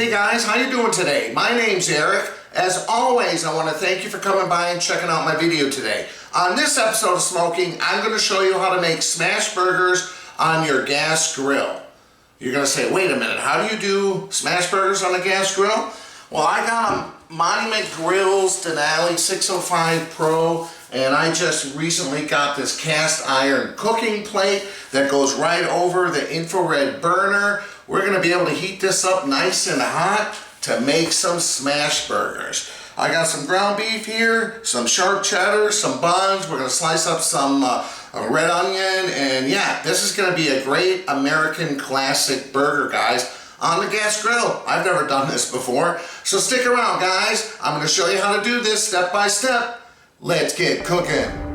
Hey guys, how you doing today? My name's Eric. As always, I want to thank you for coming by and checking out my video today. On this episode of Smo'King, I'm going to show you how to make smash burgers on your gas grill. You're going to say, wait a minute, how do you do smash burgers on a gas grill? Well, I got a Monument Grills Denali 605 Pro, and I just recently got this cast iron cooking plate that goes right over the infrared burner. We're going to be able to heat this up nice and hot to make some smash burgers. I got some ground beef here, some sharp cheddar, some buns. We're going to slice up some red onion, and yeah, this is going to be a great American classic burger, guys, on the gas grill. I've never done this before, so stick around, guys. I'm going to show you how to do this step by step. Let's get cooking.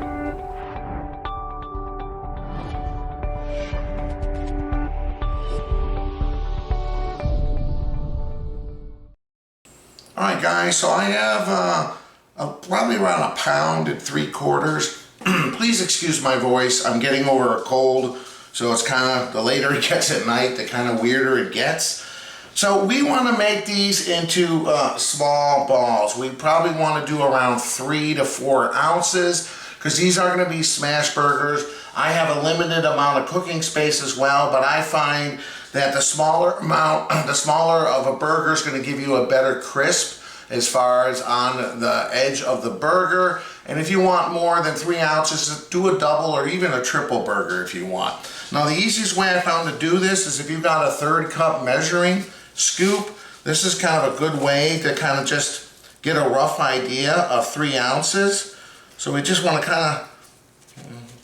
Alright guys, so I have probably around 1 pound and 3/4. Please excuse my voice, I'm getting over a cold, so it's kind of, the later it gets at night, the kind of weirder it gets. So we want to make these into small balls. We probably want to do around 3 to 4 ounces, because these are going to be smash burgers. I have a limited amount of cooking space as well, but I find that the smaller of a burger is going to give you a better crisp as far as on the edge of the burger. And if you want more than 3 ounces, do a double or even a triple burger if you want. Now the easiest way I found to do this is if you've got a 1/3 cup measuring scoop. This is kind of a good way to kind of just get a rough idea of 3 ounces. So we just want to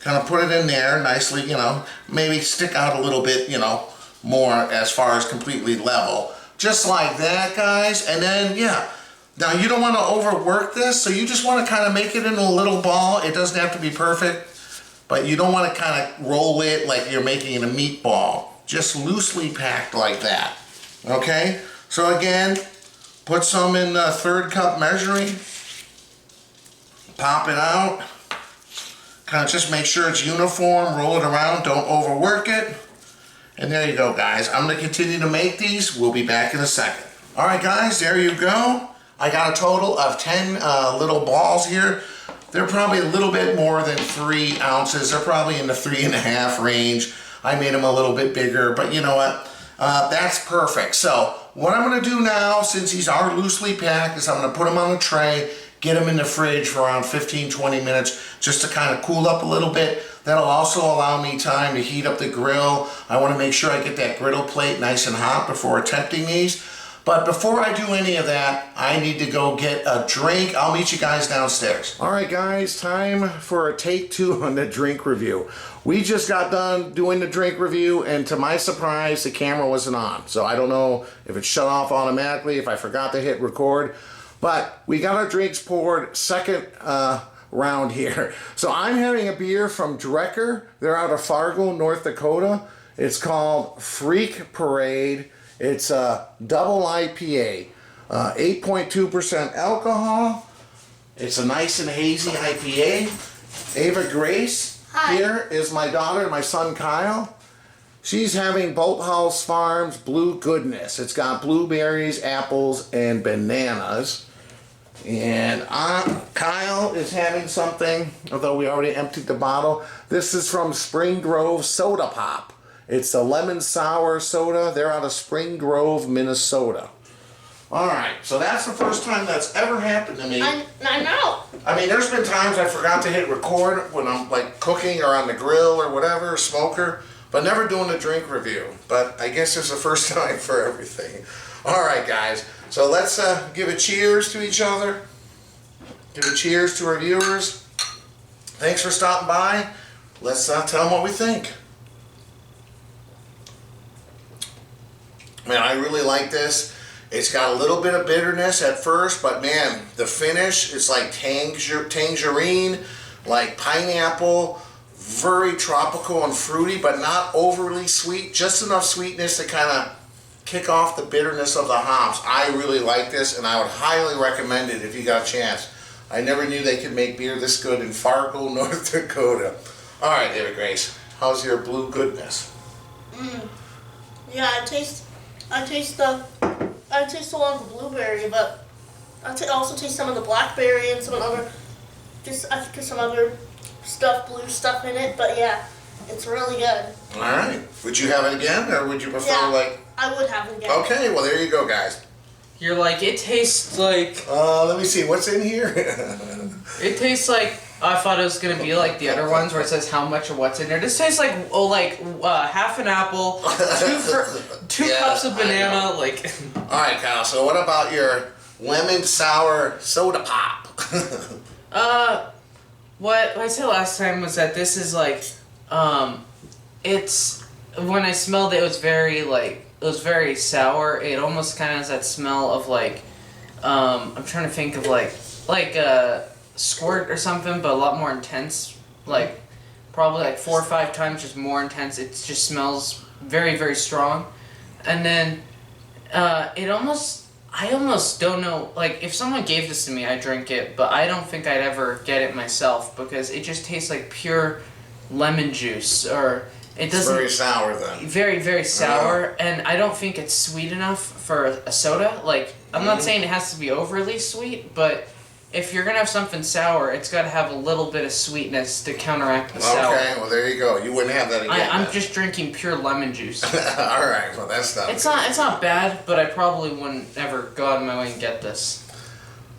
kind of put it in there nicely, you know, maybe stick out a little bit, you know, more as far as completely level. Just like that, guys. And then, yeah, now you don't want to overwork this, so you just want to kind of make it into a little ball. It doesn't have to be perfect, but you don't want to kind of roll it like you're making a meatball. Just loosely packed like that. Okay? So again, put some in the 1/3 cup measuring. Pop it out. Kind of just make sure it's uniform. Roll it around. Don't overwork it. And there you go, guys. I'm going to continue to make these. We'll be back in a second. Alright guys, there you go. I got a total of 10 little balls here. They're probably a little bit more than 3 ounces. They're probably in the 3.5 range. I made them a little bit bigger, but you know what? That's perfect. So what I'm going to do now, since these are loosely packed, is I'm going to put them on a tray, get them in the fridge for around 15-20 minutes just to kind of cool up a little bit. That'll also allow me time to heat up the grill. I want to make sure I get that griddle plate nice and hot before attempting these. But before I do any of that, I need to go get a drink. I'll meet you guys downstairs. All right, guys, time for a take 2 on the drink review. We just got done doing the drink review, and to my surprise, the camera wasn't on. So I don't know if it shut off automatically, if I forgot to hit record. But we got our drinks poured, second round here. So I'm having a beer from Drecker. They're out of Fargo, North Dakota. It's called Freak Parade. It's a double IPA, 8.2% alcohol. It's a nice and hazy IPA. Ava Grace, hi. Here is my daughter and my son Kyle. She's having Bolthouse Farms Blue Goodness. It's got blueberries, apples, and bananas. And Kyle is having something, although we already emptied the bottle. This is from Spring Grove Soda Pop. It's a lemon sour soda. They're out of Spring Grove, Minnesota. Alright, so that's the first time that's ever happened to me. I know. I mean, there's been times I forgot to hit record when I'm like cooking or on the grill or whatever, smoker, but never doing a drink review. But I guess it's the first time for everything. Alright guys, so let's give a cheers to each other. Give a cheers to our viewers. Thanks for stopping by. Let's tell them what we think. Man, I really like this. It's got a little bit of bitterness at first, but man, the finish is like tangerine, like pineapple, very tropical and fruity, but not overly sweet. Just enough sweetness to kind of kick off the bitterness of the hops. I really like this, and I would highly recommend it if you got a chance. I never knew they could make beer this good in Fargo, North Dakota. All right, David Grace, how's your blue goodness? Yeah, I taste the I taste a lot of the blueberry, but I also taste some of the blackberry and some other, I think there's some other stuff, blue stuff in it. But yeah, it's really good. All right. Would you have it again, or would you prefer I would have it again. Okay, well there you go, guys. You're like, it tastes like... Let me see, what's in here? It tastes like... I thought it was going to be like the other ones where it says how much or what's in there. This tastes like, half an apple, two cups of banana, like... Alright, Kyle, so what about your lemon sour soda pop? What I said last time was that this is like, it's... When I smelled it, it was very sour. It almost kind of has that smell of like, I'm trying to think of like Squirt or something, but a lot more intense. Like, probably like 4 or 5 times just more intense. It just smells very, very strong. And then, I almost don't know, like, if someone gave this to me, I'd drink it, but I don't think I'd ever get it myself, because it just tastes like pure lemon juice, or... It doesn't. It's very sour then. Very, very sour, and I don't think it's sweet enough for a soda. Like, I'm not saying it has to be overly sweet, but if you're gonna have something sour, it's got to have a little bit of sweetness to counteract the sour. Okay, well there you go. You wouldn't have that again. I'm just drinking pure lemon juice. All right, well that's not. It's not bad, but I probably wouldn't ever go out of my way and get this.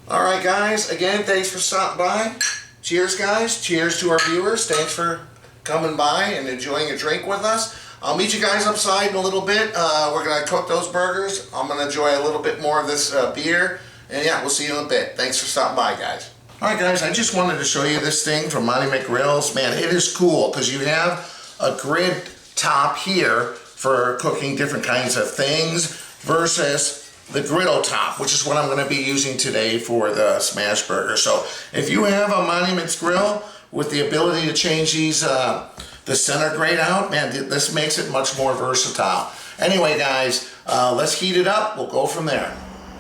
All right, guys. Again, thanks for stopping by. Cheers, guys. Cheers to our viewers. Thanks for coming by and enjoying a drink with us. I'll meet you guys upside in a little bit. We're going to cook those burgers. I'm going to enjoy a little bit more of this beer. And yeah, we'll see you in a bit. Thanks for stopping by, guys. Alright guys, I just wanted to show you this thing from Monty McGrill's. Man, it is cool because you have a grid top here for cooking different kinds of things versus the griddle top, which is what I'm going to be using today for the smash burger. So if you have a Monty McGrill with the ability to change these, the center grate out, man, this makes it much more versatile. Anyway, guys, let's heat it up. We'll go from there.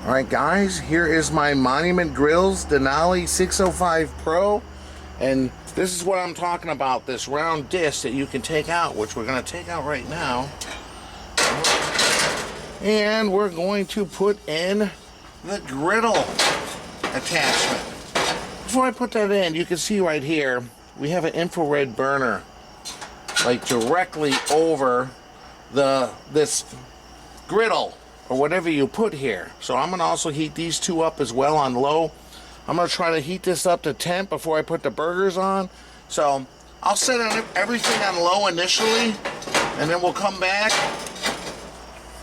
All right, guys, here is my Monument Grills Denali 605 Pro. And this is what I'm talking about, this round disc that you can take out, which we're going to take out right now. And we're going to put in the griddle attachment. Before I put that in, you can see right here, we have an infrared burner, like directly over this griddle, or whatever you put here. So I'm gonna also heat these two up as well on low. I'm gonna try to heat this up to temp before I put the burgers on. So I'll set everything on low initially, and then we'll come back.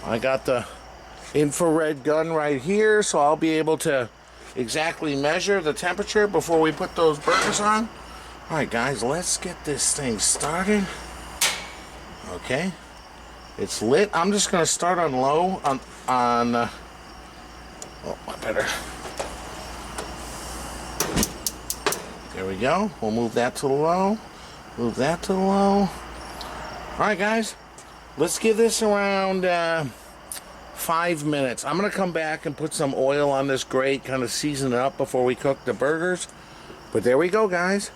I got the infrared gun right here, so I'll be able to exactly measure the temperature before we put those burgers on. All right, guys, let's get this thing started. Okay, it's lit. I'm just gonna start on low oh, I better. There we go. We'll move that to the low. Move that to the low. All right, guys, let's give this around 5 minutes. I'm gonna come back and put some oil on this grate, kind of season it up before we cook the burgers. But there we go, guys.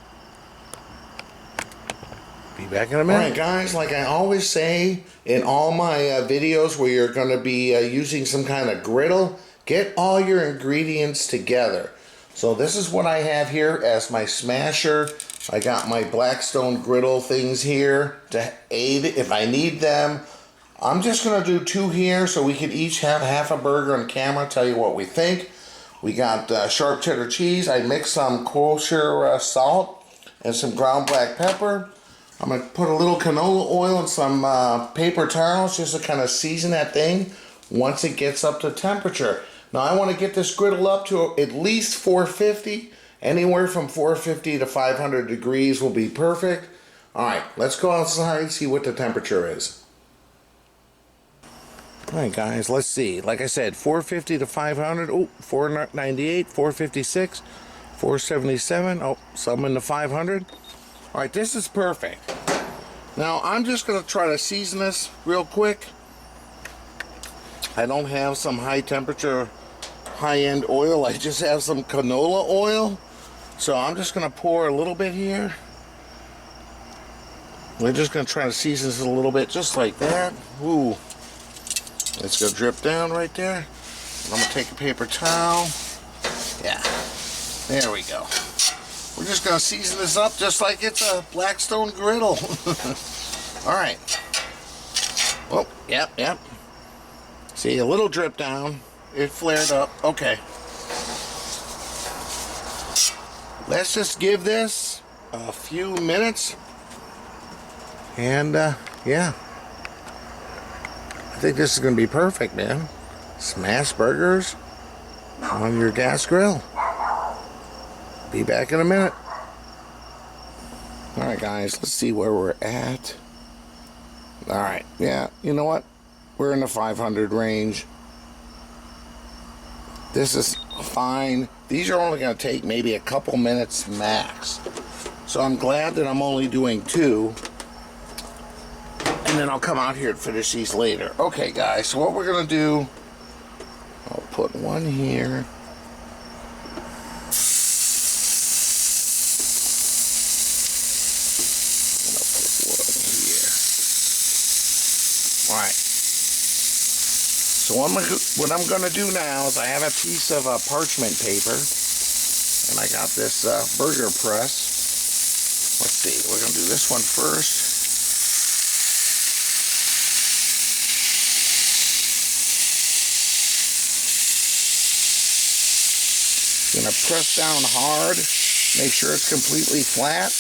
Be back in a minute. Alright guys, like I always say in all my videos where you're going to be using some kind of griddle, get all your ingredients together. So this is what I have here as my smasher. I got my Blackstone griddle things here to aid if I need them. I'm just going to do 2 here so we can each have half a burger on camera, tell you what we think. We got sharp cheddar cheese. I mixed some kosher salt and some ground black pepper. I'm going to put a little canola oil and some paper towels just to kind of season that thing once it gets up to temperature. Now I want to get this griddle up to at least 450. Anywhere from 450 to 500 degrees will be perfect. Alright, let's go outside, see what the temperature is. Alright guys, let's see. Like I said, 450 to 500. Oh, 498, 456, 477. Oh, some in the 500. Alright, this is perfect. Now, I'm just going to try to season this real quick. I don't have some high temperature, high-end oil. I just have some canola oil. So I'm just going to pour a little bit here. We're just going to try to season this a little bit, just like that. Ooh. It's going to drip down right there. I'm gonna take a paper towel. Yeah, there we go. We're just gonna season this up just like it's a Blackstone griddle. All right. Oh, yep. See, a little drip down. It flared up. Okay. Let's just give this a few minutes. And, yeah. I think this is gonna be perfect, man. Smash burgers on your gas grill. Be back in a minute. Alright guys, let's see where we're at. Alright, yeah, you know what? We're in the 500 range. This is fine. These are only going to take maybe a couple minutes max. So I'm glad that I'm only doing 2. And then I'll come out here and finish these later. Okay guys, so what we're going to do, I'll put one here. Alright, so what I'm going to do now is I have a piece of parchment paper, and I got this burger press. Let's see, we're going to do this one first. Going to press down hard, make sure it's completely flat.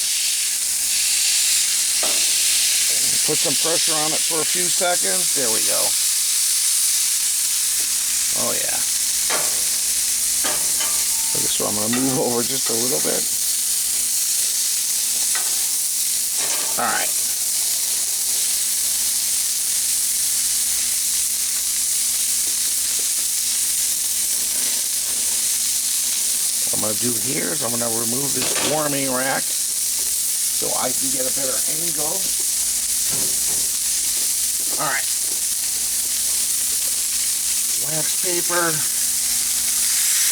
Put some pressure on it for a few seconds. There we go. Oh yeah. Okay, so I'm going to move over just a little bit. Alright. What I'm going to do here is I'm going to remove this warming rack so I can get a better angle. Alright. Wax paper.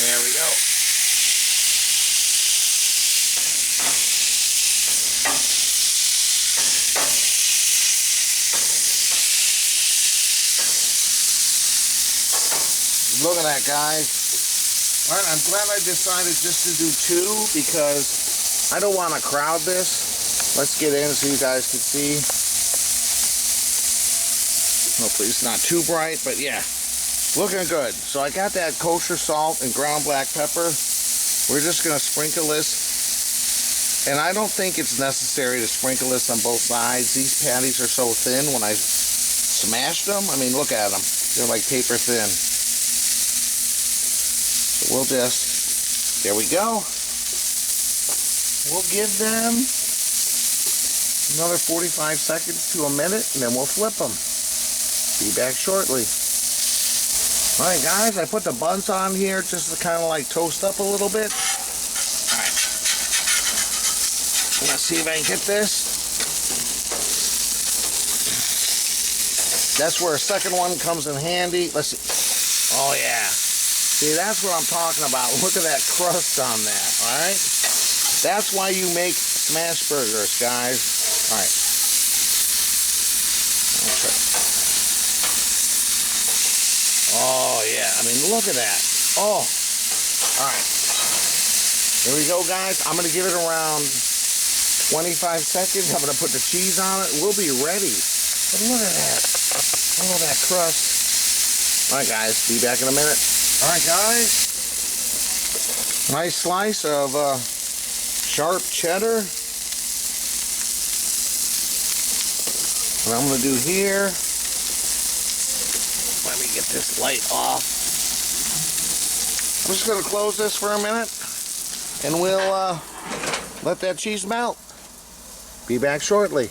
There we go. Look at that, guys. Alright, I'm glad I decided just to do 2 because I don't want to crowd this. Let's get in so you guys can see. Hopefully it's not too bright, but yeah, looking good. So I got that kosher salt and ground black pepper. We're just going to sprinkle this. And I don't think it's necessary to sprinkle this on both sides. These patties are so thin when I smashed them. I mean, look at them. They're like paper thin. So we'll just, there we go. We'll give them another 45 seconds to a minute, and then we'll flip them. Be back shortly. Alright guys, I put the buns on here just to kind of like toast up a little bit. Alright. Let's see if I can get this. That's where a second one comes in handy. Let's see. Oh yeah. See, that's what I'm talking about. Look at that crust on that, alright? That's why you make smash burgers, guys. Alright. Oh yeah, I mean look at that. Oh, alright. Here we go guys. I'm going to give it around 25 seconds. I'm going to put the cheese on it. We'll be ready. But look at that. Oh, that crust. Alright guys, be back in a minute. Alright guys. Nice slice of sharp cheddar. What I'm going to do here, let me get this light off. I'm just going to close this for a minute and we'll let that cheese melt. Be back shortly.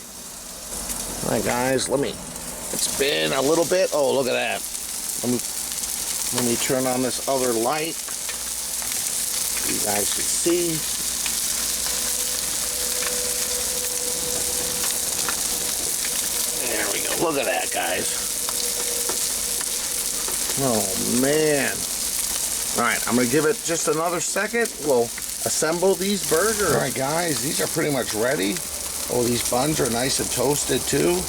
Alright guys, it's been a little bit. Oh, look at that. Let me turn on this other light. You guys can see. There we go. Look at that, guys. Oh, man. Alright, I'm going to give it just another second. We'll assemble these burgers. Alright, guys, these are pretty much ready. Oh, these buns are nice and toasted, too.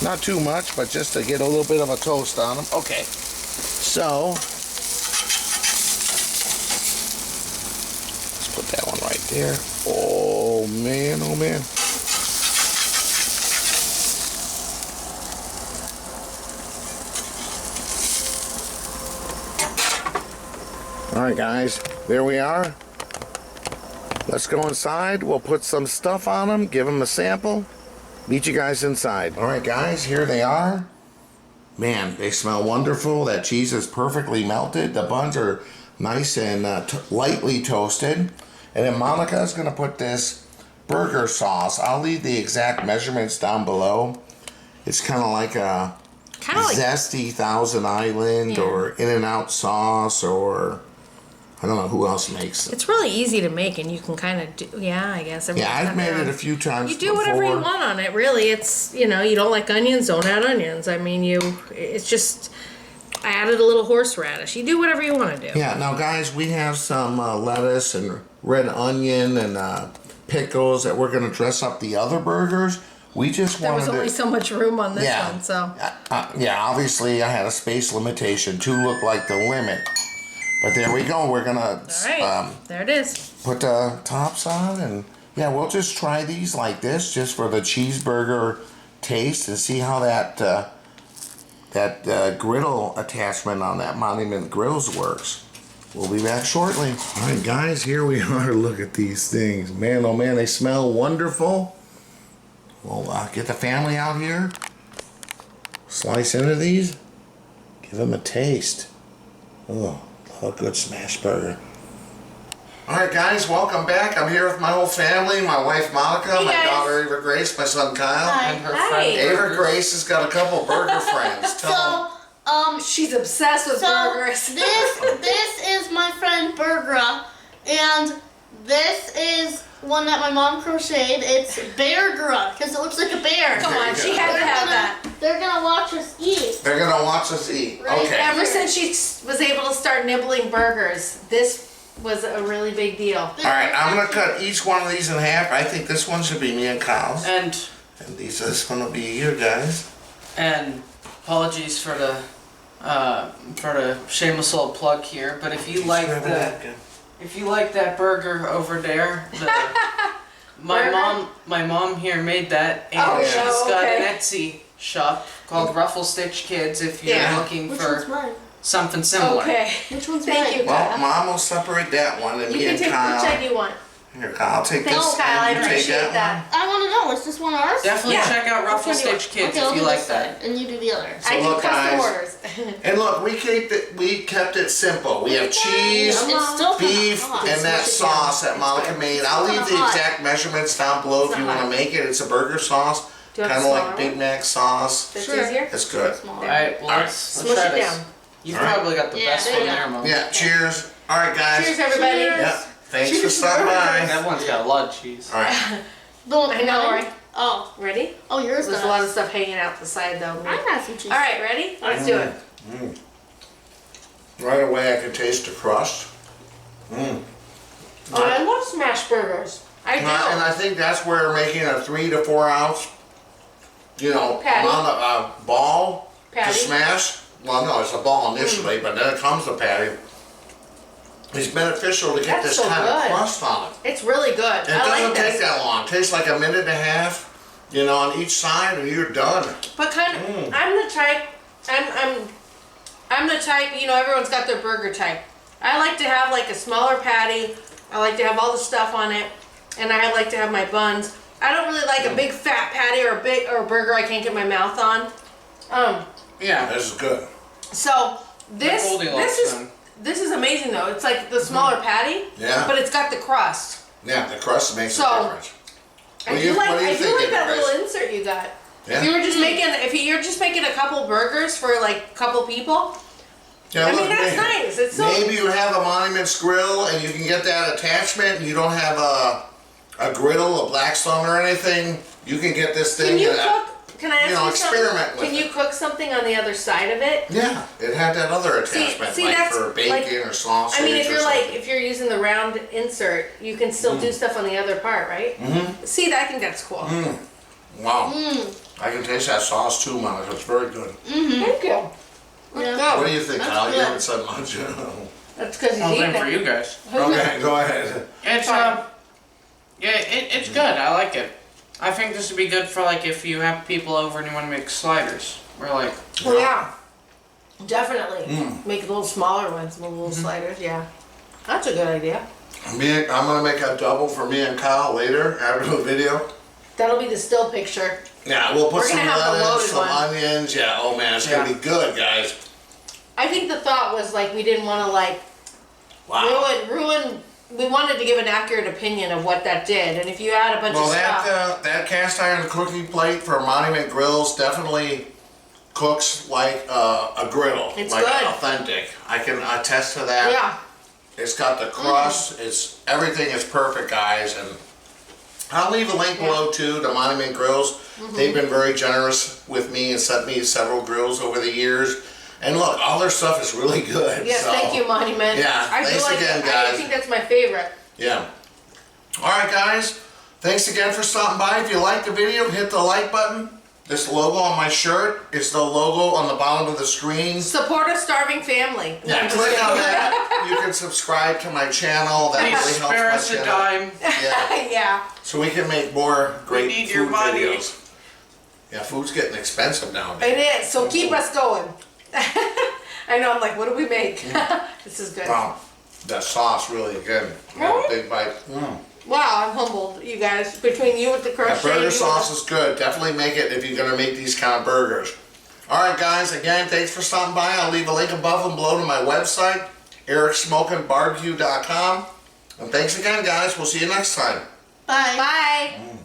Not too much, but just to get a little bit of a toast on them. Okay. So, let's put that one right there. Oh man, oh man. Alright guys, there we are. Let's go inside. We'll put some stuff on them, give them a sample. Meet you guys inside. Alright guys, here they are. Man, they smell wonderful. That cheese is perfectly melted. The buns are nice and lightly toasted. And then Monica's going to put this burger sauce. I'll leave the exact measurements down below. It's kind of like a zesty Thousand Island or In-N-Out sauce, or I don't know who else makes it. It's really easy to make, and you can kind of do, I guess. I've made it a few times You do before. whatever you want on it, really. It's, you don't like onions, don't add onions. I mean, it's just, I added a little horseradish. You do whatever you want to do. Yeah, now guys, we have some lettuce and red onion and pickles that we're going to dress up the other burgers. We just There wanted was only so much room on this one, so. Yeah, obviously I had a space limitation. 2 looked like the limit. But there we go. We're going to All right, there it is. put the tops on, and yeah, we'll just try these like this just for the cheeseburger taste and see how that griddle attachment on that Monument Grills works. We'll be back shortly. All right, guys, here we are. Look at these things. Man, oh man, they smell wonderful. We'll get the family out here. Slice into these. Give them a taste. Oh, a good smash burger. Alright guys, welcome back. I'm here with my whole family, my wife Monica, Hey, my guys. daughter Ava Grace, my son Kyle. Hi. And her Hi. friend Ava burgers. Grace has got a couple burger friends. Tell them. She's obsessed with burgers. this is my friend Burgra, and this is one that my mom crocheted. It's Beargra, because it looks like a bear. Come on, she had to have that. They're gonna watch us eat. They're going to watch us eat. Right. Okay. Ever since she was able to start nibbling burgers, this was a really big deal. Alright, I'm going to cut each one of these in half. I think this one should be me and Kyle's. And This one will be you guys. apologies for the shameless little plug here, but if you like that burger over there, my mom here made that, and Oh, she's no, got okay. an Etsy shop called Ruffle Stitch Kids if you're Yeah. looking Which one's for mine? something similar. Okay. Which one's Thank mine? you. Well, Mom will separate that one, and You me can and take which Kyle. side you want. Here, Kyle, I'll take Thanks, this. Kyle. I and you take appreciate that. I want to know. Is this one ours? Definitely Yeah. check out Ruffle Which one do you Stitch Kids Okay, I'll if you do like this that. side, and you do the other. I do look, custom guys. orders. And look, we kept it simple. We have cheese, It's still beef, hot. and that sauce that Monica made. I'll leave the hot. exact measurements down below if you want to make it. It's a burger sauce, Do you have kind a of smaller like Big one? Mac sauce. That's Sure. easier? It's good. Smaller. Alright, well All right. let's Smush try it this. down. You've All right. probably got the Yeah, best there one you go. there, Mom. Yeah, cheers. All right, guys. Cheers, everybody. Cheers. Yeah, thanks for Cheers. stopping by. That one's got a lot of cheese. All right. The one I know, mine? right? Oh. Ready? Oh, yours There's does. a lot of stuff hanging out the side, though. I got some cheese. All right, ready? Let's do it. Right away, I can taste the crust. Oh, I love smash burgers. I do. And I think that's where making a 3 to 4 ounce, Patty. amount of ball Patty. to smash. Well, no, it's a ball initially, but then it comes the patty. It's beneficial to get That's this so kind of good. crust on it. It's really good. And it I doesn't like take this. that long. It takes like a minute and a half, on each side, and you're done. But kind of, I'm the type. I'm the type. Everyone's got their burger type. I like to have like a smaller patty. I like to have all the stuff on it, and I like to have my buns. I don't really like a big fat patty or a burger I can't get my mouth on. Yeah. This is good. So this Goldilocks then. this is amazing though. It's like the smaller patty, Yeah. but it's got the crust. Yeah, the crust makes So, a difference. I What do do you like think, that Grace? little insert you got. Yeah. If you're just making a couple burgers for like a couple people, Yeah, I mean look, that's maybe- nice. It's so Maybe you have a Monuments grill and you can get that attachment and you don't have a griddle, a Blackstone or anything. You can get this thing. Can you and, cook? Can I ask you experiment something? with Can it. you cook something on the other side of it? Yeah, it had that other attachment, see, like that's, for bacon like, or sausage. I mean, if or you're something. if you're using the round insert, you can still do stuff on the other part, right? Mm-hmm. See, I think that's cool. Wow, I can taste that sauce too, Monica. It's very good. Thank you. Yeah. What do you think, That's Kyle? You good. haven't said much. That's because he's Well, eating then for it. you guys. Okay, go ahead. It's it's good. I like it. I think this would be good for like if you have people over and you want to make sliders. We're like, Oh yeah, definitely. Make little smaller ones, little sliders. Yeah, that's a good idea. I'm gonna make a double for me and Kyle later after the video. That'll be the still picture. Yeah, we'll put We're some gonna have the lettuce, loaded some one. onions. Yeah, oh man, it's gonna be good, guys. I think the thought was like we didn't want to like Wow. ruin. We wanted to give an accurate opinion of what that did, and if you add a bunch Well, of stuff, that cast iron cookie plate for Monument Grills definitely cooks like a griddle, It's like good. authentic. I can attest to that. yeah, It's got the crust. It's everything is perfect, guys. And I'll leave a link below too to Monument Grills. They've been very generous with me and sent me several grills over the years. And look, all their stuff is really good. yes, so, thank you, Monument. Yeah, I thanks feel like again, I guys. think that's my favorite. Yeah. All right, guys. Thanks again for stopping by. If you liked the video, hit the like button. This logo on my shirt is the logo on the bottom of the screen. Support a starving family. Yeah, click on that. You can subscribe to my channel. That please really spare helps us my a channel. dime. Yeah. Yeah. So we can make more great need food your money. videos. Yeah, food's getting expensive now. It is. So keep us going. I know. I'm like, what do we make? This is good. Wow, that sauce really good. Have a big bite. Wow, I'm humbled, you guys. Between you with the crochet, That burger you with sauce is good. Definitely make it if you're gonna make these kind of burgers. All right, guys. Again, thanks for stopping by. I'll leave a link above and below to my website, ericsmokingbbq.com. And thanks again, guys. We'll see you next time. Bye. Bye.